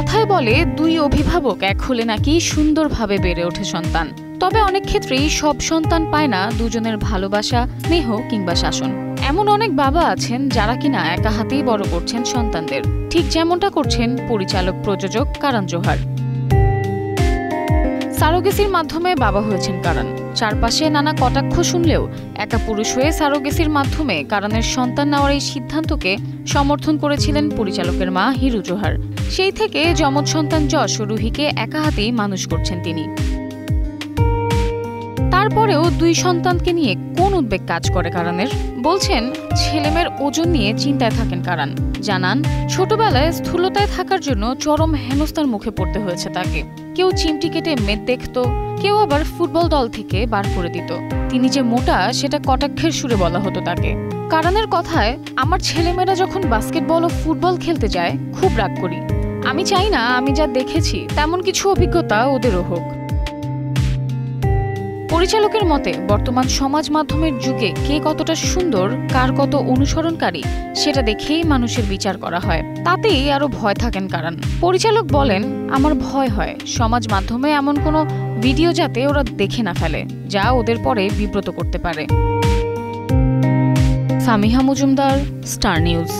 কথায় বলে দুই অভিভাবক এক হলে নাকি সুন্দরভাবে বেড়ে ওঠে সন্তান। তবে অনেক ক্ষেত্রেই সব সন্তান পায় না দুজনের ভালোবাসা, স্নেহ কিংবা শাসন। এমন অনেক বাবা আছেন যারা কিনা একা হাতেই বড় করছেন সন্তানদের, ঠিক যেমনটা করছেন পরিচালক প্রযোজক কারণ জোহার। সারোগেসির মাধ্যমে বাবা হয়েছেন কারণ। চারপাশে নানা কটাক্ষ শুনলেও একা পুরুষ হয়ে সারোগেসির মাধ্যমে কারণের সন্তান নেওয়ার এই সিদ্ধান্তকে সমর্থন করেছিলেন পরিচালকের মা হিরু জোহার। সেই থেকে যমজ সন্তান যশ ও রুহিকে একা হাতেই মানুষ করছেন তিনি। তারপরেও দুই সন্তানকে নিয়ে কোন উদ্বেগ কাজ করে কারণের? বলছেন ছেলেমেয়ের ওজন নিয়ে চিন্তায় থাকেন কারণ। জানান ছোটবেলায় স্থূলতায় থাকার জন্য চরম হেনস্থার মুখে পড়তে হয়েছে তাকে। কেউ চিমটি কেটে মেদ দেখত, কেউ আবার ফুটবল দল থেকে বার করে দিত। তিনি যে মোটা সেটা কটাক্ষের সুরে বলা হতো তাকে। কারণের কথায়, আমার ছেলেমেয়েরা যখন বাস্কেটবল ও ফুটবল খেলতে যায় খুব রাগ করি। আমি চাই না আমি যা দেখেছি তেমন কিছু অভিজ্ঞতা ওদেরও হোক। পরিচালকের মতে বর্তমান সমাজ মাধ্যমের যুগে কে কতটা সুন্দর, কার কত অনুসরণকারী সেটা দেখেই মানুষের বিচার করা হয়। তাতেই আরো ভয় থাকেন কারণ। পরিচালক বলেন, আমার ভয় হয় সমাজ মাধ্যমে এমন কোনো ভিডিও যাতে ওরা দেখে না ফেলে যা ওদের পরে বিব্রত করতে পারে। Samiha Majumdar, star news.